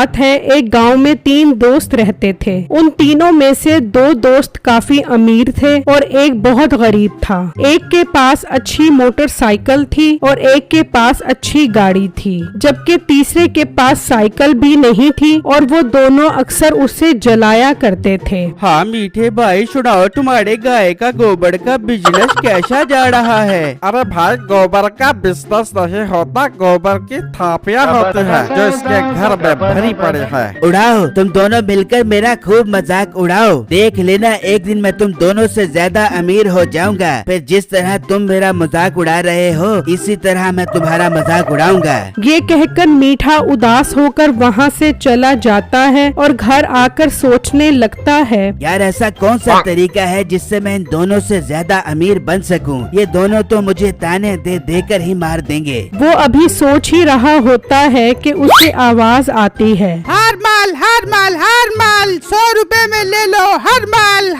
बात है, एक गांव में 3 दोस्त रहते थे। उन तीनों में से 2 दोस्त काफी अमीर थे और एक बहुत गरीब था। एक के पास अच्छी मोटरसाइकिल थी और एक के पास अच्छी गाड़ी थी, जबकि तीसरे के पास साइकिल भी नहीं थी और वो दोनों अक्सर उसे जलाया करते थे। हाँ मीठे भाई, सुनाओ तुम्हारे गाय का गोबर का बिजनेस कैसा जा रहा है? अरे भाई, गोबर का बिजनेस नहीं होता, गोबर की थापियाँ होती है जो इसके घर में भरी पड़ी है। उड़ाओ, तुम दोनों मिलकर मेरा खूब मजाक उड़ाओ। देख लेना, एक दिन मैं तुम दोनों से ज्यादा अमीर हो जाऊंगा। फिर जिस तरह तुम मेरा मजाक उड़ा रहे हो, इसी तरह मैं तुम्हारा मजाक उड़ाऊंगा। ये कहकर मीठा उदास होकर वहाँ से चला जाता है और घर आकर सोचने लगता है, यार ऐसा कौन सा तरीका है जिससे मैं इन दोनों से ज्यादा अमीर बन सकूं? ये दोनों तो मुझे ताने दे देकर ही मार देंगे। वो अभी सोच ही रहा होता है कि उसे आवाज आती है, हर माल 100 रुपए में ले लो, हर माल।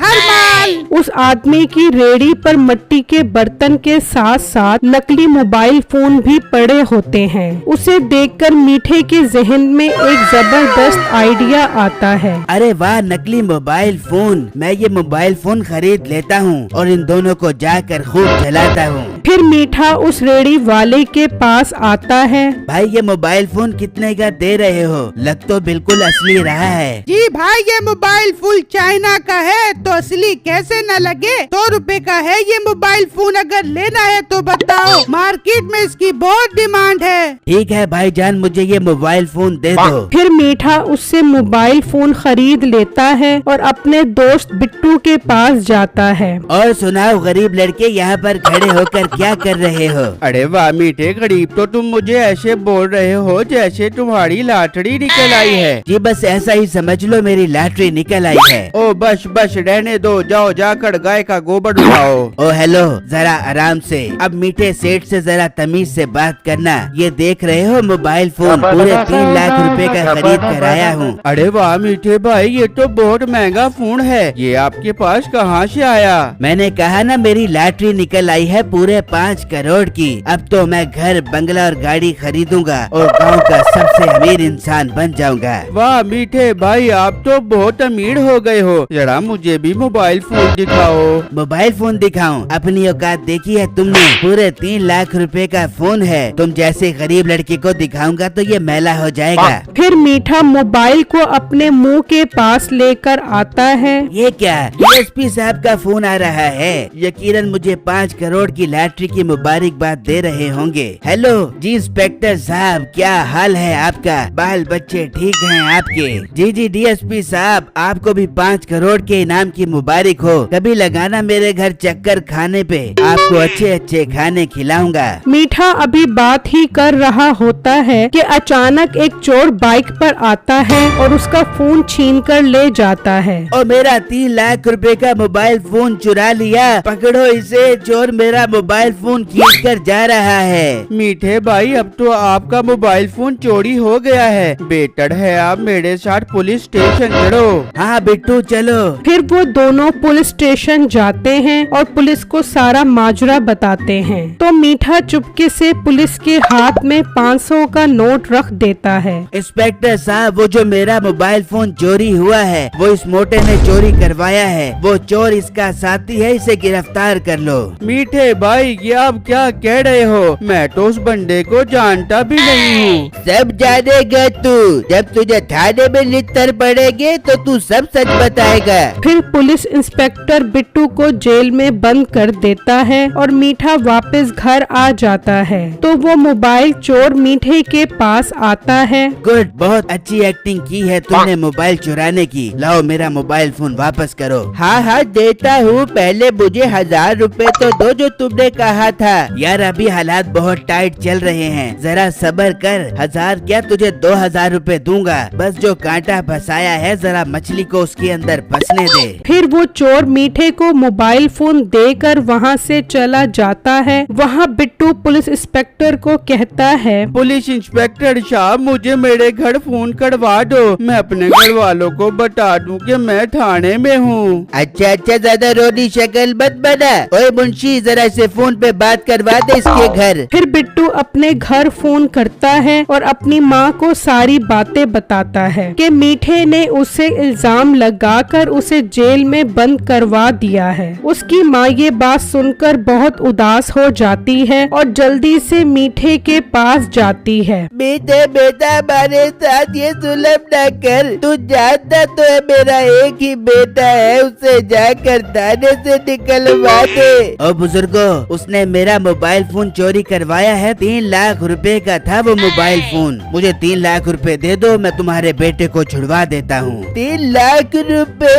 उस आदमी की रेडी पर मिट्टी के बर्तन के साथ साथ नकली मोबाइल फोन भी पड़े होते हैं। उसे देखकर मीठे के जहन में एक जबरदस्त आइडिया आता है। अरे वाह, नकली मोबाइल फोन! मैं ये मोबाइल फोन खरीद लेता हूँ और इन दोनों को जाकर खूब जलाता हूँ। फिर मीठा उस रेडी वाले के पास आता है। भाई, ये मोबाइल फोन कितने का दे रहे हो? लग तो बिल्कुल असली रहा है। जी भाई, ये मोबाइल फुल चाइना का है तो असली कैसे न लगे। 100 रुपए का है ये मोबाइल फोन, अगर लेना है तो बताओ, मार्केट में इसकी बहुत डिमांड है। ठीक है भाईजान, मुझे ये मोबाइल फोन दे दो। फिर मीठा उससे मोबाइल फोन खरीद लेता है और अपने दोस्त बिट्टू के पास जाता है। और सुनाओ गरीब लड़के, यहाँ पर खड़े होकर क्या कर रहे हो? अरे वाह मीठे गरीब, तो तुम मुझे ऐसे बोल रहे हो जैसे तुम्हारी लॉटरी निकल आई है। जी बस ऐसा ही समझ लो, मेरी लॉटरी निकल आई है। ओ बस रहने दो, जाओ जाकर गाय का गोबर उठाओ। ओ हेलो, जरा आराम से। अब मीठे सेठ से जरा तमीज से बात करना। ये देख रहे हो मोबाइल फोन, पूरे 3 लाख रुपए का खरीद कर आया हूँ। अरे वाह मीठे भाई, ये तो बहुत महंगा फोन है। ये आपके पास कहाँ से आया? मैंने कहा ना, मेरी लॉटरी निकल आई है पूरे 5 करोड़ की। अब तो मैं घर, बंगला और गाड़ी खरीदूंगा और गांव का सबसे अमीर इंसान बन जाऊंगा। वाह मीठे भाई, आप तो बहुत अमीर हो गए हो। जरा मुझे भी मोबाइल फोन दिखाओ। मोबाइल फोन दिखाऊं? अपनी औकात देखी है तुमने? पूरे 3 लाख रुपए का फोन है। तुम जैसे गरीब लड़के को दिखाऊंगा तो ये मैला हो जाएगा। फिर मीठा मोबाइल को अपने मुंह के पास लेकर आता है। ये क्या, डीएसपी साहब का फोन आ रहा है? यकीनन मुझे 5 करोड़ की लॉटरी की मुबारकबाद दे रहे होंगे। हेलो जी इंस्पेक्टर साहब, क्या हाल है आपका? बाल बच्चे ठीक हैं आपके? जी डीएसपी साहब, आपको भी 5 करोड़ के इनाम की मुबारक हो। कभी लगाना मेरे घर चक्कर खाने पे, आपको अच्छे अच्छे खाने खिलाऊंगा। मीठा अभी बात ही कर रहा होता है कि अचानक एक चोर बाइक पर आता है और उसका फोन छीन कर ले जाता है। और मेरा 3 लाख रुपए का मोबाइल फोन चुरा लिया। पकड़ो इसे, चोर मेरा मोबाइल फोन खींच कर जा रहा है। मीठे भाई, अब तो आपका मोबाइल फोन चोरी हो गया है। बेटर है आप मेरे साथ पुलिस स्टेशन चलो। हाँ बिट्टू चलो। फिर वो दोनों पुलिस स्टेशन जाते हैं और पुलिस को सारा माजरा बताते हैं। तो मीठा चुपके से पुलिस के हाथ में 500 का नोट रख देता है। इंस्पेक्टर साहब, वो जो मेरा मोबाइल फोन चोरी हुआ है, वो इस मोटे ने चोरी करवाया है। वो चोर इसका साथी है, इसे गिरफ्तार कर लो। मीठे भाई, ये आप क्या कह रहे हो? मैं तो उस बंदे को जानता भी नहीं हूँ। सब जानेगा तू, जब तुझे थाने में लिट्टर पड़ेंगे तो तू सब सच बताएगा। फिर पुलिस इंस्पेक्टर बिट्टू को जेल में बंद कर देता है और मीठा वापस घर आ जाता है। तो वो मोबाइल चोर मीठे के पास आता है। गुड, बहुत अच्छी एक्टिंग की है तुमने मोबाइल चुराने की। लाओ मेरा मोबाइल फोन वापस करो। हाँ देता हूँ, पहले मुझे 1000 रुपए तो दो जो तुमने कहा था। यार अभी हालात बहुत टाइट चल रहे हैं, जरा सब्र कर। 1000 क्या, तुझे 2000 रुपए दूंगा। बस जो कांटा फंसाया है, जरा मछली को उसके अंदर फंसने दे। फिर वो चोर मीठे को मोबाइल फोन देकर वहाँ से चला जाता है। वहाँ बिट्टू पुलिस इंस्पेक्टर को कहता है, पुलिस इंस्पेक्टर साहब, मुझे मेरे घर फोन करवा दो। मैं अपने घर वालों को बता दूं कि मैं थाने में हूँ। अच्छा, ज्यादा रोनी शक्ल मत बना। ओए मुंशी, जरा इसे फोन पे बात करवा दे इसके घर। फिर बिट्टू अपने घर फोन करता है और अपनी माँ को सारी बातें बताता है कि मीठे ने उसे इल्जाम लगाकर उसे जेल में बंद करवा दिया है। उसकी माँ ये बात सुनकर बहुत उदास हो जाती है और जल्दी से मीठे के पास जाती है। मीठे बेटा, हमारे साथ ये जुल्म न कर। तू जानता तो है मेरा एक ही बेटा है, उसे जाकर थाने से निकलवा दे। ओ बुजुर्गो, उसने मेरा मोबाइल फोन चोरी करवाया है। 3 लाख रुपए का था वो मोबाइल फोन। मुझे 3 लाख रुपए दे दो, मैं तुम्हारे बेटे को छुड़वा देता हूँ। 3 लाख रुपए?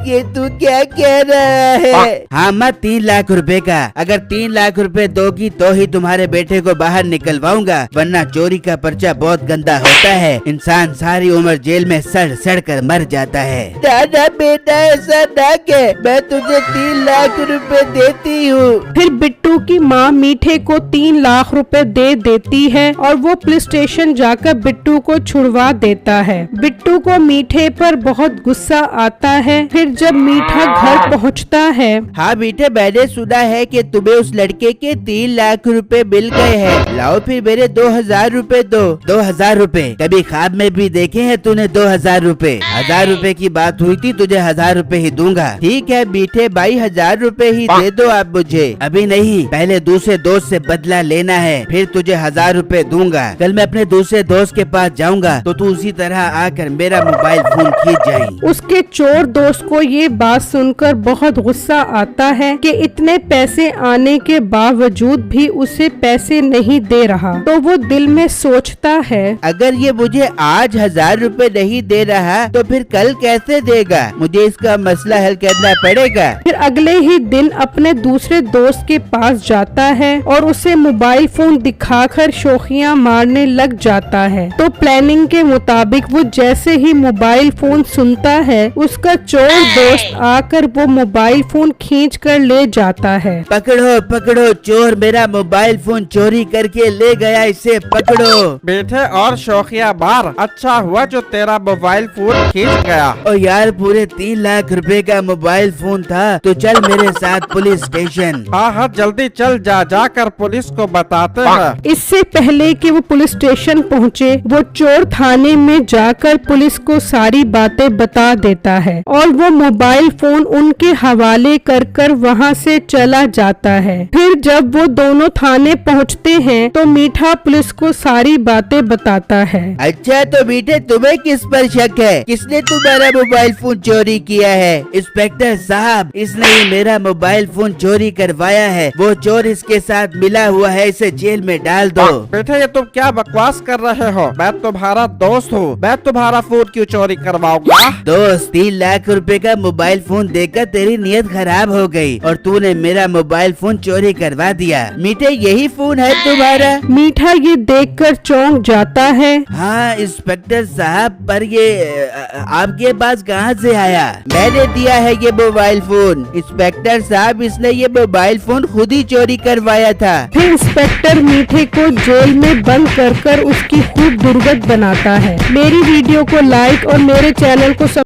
ये तू क्या कह रहा है? हाँ माँ, 3 लाख रुपए का। अगर 3 लाख रुपए दोगी तो ही तुम्हारे बेटे को बाहर निकलवाऊंगा, वरना चोरी का पर्चा बहुत गंदा होता है। इंसान सारी उम्र जेल में सड़ सड़ कर मर जाता है। दादा बेटा, ऐसा ना कह, मैं तुझे 3 लाख रुपए देती हूँ। फिर बिट्टू की माँ मीठे को 3 लाख रुपए दे देती है और वो पुलिस स्टेशन जाकर बिट्टू को छुड़वा देता है। बिट्टू को मीठे पर बहुत गुस्सा आता है। फिर जब मीठा घर पहुँचता है, हाँ मीठे, मैंने सुना है कि तुम्हें उस लड़के के 3 लाख रुपए मिल गए हैं। लाओ फिर मेरे 2000 रुपए दो। 2000 रुपए? कभी ख्वाब में भी देखे हैं तूने 2000 रुपए? 1000 रुपए की बात हुई थी, तुझे 1000 रुपए ही दूंगा। ठीक है मीठे भाई, 1000 रुपए ही दे दो आप मुझे। अभी नहीं, पहले दूसरे दोस्त से बदला लेना है, फिर तुझे 1000 रुपए दूंगा। कल मैं अपने दूसरे दोस्त के पास जाऊंगा तो तू उसी तरह आकर मेरा मोबाइल फोन खींच जाएगी। उसके चोर दोस्त को ये बात सुनकर बहुत गुस्सा आता है कि इतने पैसे आने के बावजूद भी उसे पैसे नहीं दे रहा। तो वो दिल में सोचता है, अगर ये मुझे आज 1000 रुपए नहीं दे रहा तो फिर कल कैसे देगा? मुझे इसका मसला हल करना पड़ेगा। फिर अगले ही दिन अपने दूसरे दोस्त के पास जाता है और उसे मोबाइल फोन दिखाकर शोखियां मारने लग जाता है। तो प्लानिंग के मुताबिक वो जैसे ही मोबाइल फोन सुनता है, उसका चोर दोस्त आकर वो मोबाइल फोन खींच कर ले जाता है। पकड़ो पकड़ो, चोर मेरा मोबाइल फोन चोरी करके ले गया, इसे पकड़ो। बेटे और शौकिया बार, अच्छा हुआ जो तेरा मोबाइल फोन खींच गया। ओ यार, पूरे 3 लाख रुपए का मोबाइल फोन था। तो चल मेरे साथ पुलिस स्टेशन। हाँ हाँ, जल्दी चल, जाकर पुलिस को बताते हैं। इससे पहले कि वो पुलिस स्टेशन पहुँचे, वो चोर थाने में जाकर पुलिस को सारी बातें बता देता है और वो मोबाइल फोन उनके हवाले कर वहाँ से चला जाता है। फिर जब वो दोनों थाने पहुँचते हैं तो मीठा पुलिस को सारी बातें बताता है। अच्छा, तो मीठे तुम्हें किस पर शक है? किसने तुम्हारा मोबाइल फोन चोरी किया है? इंस्पेक्टर साहब, इसने ही मेरा मोबाइल फोन चोरी करवाया है। वो चोर इसके साथ मिला हुआ है, इसे जेल में डाल दो। बेटे, ये तुम क्या बकवास कर रहे हो? मैं तुम्हारा दोस्त हूँ, मैं तुम्हारा फोन क्यों चोरी करवाऊंगा? दोस्त, 3 लाख रुपए का मोबाइल फोन देकर तेरी नीयत खराब हो गई और तूने मेरा मोबाइल फोन चोरी करवा दिया। मीठे, यही फोन है तुम्हारा? मीठा ये देखकर चौंक जाता है। हाँ इंस्पेक्टर साहब, पर ये आपके पास कहाँ से आया? मैंने दिया है ये मोबाइल फोन। इंस्पेक्टर साहब, इसने ये मोबाइल फोन खुद ही चोरी करवाया था। फिर इंस्पेक्टर मीठे को जेल में बंद कर उसकी खूब दुर्गत बनाता है। मेरी वीडियो को लाइक और मेरे चैनल को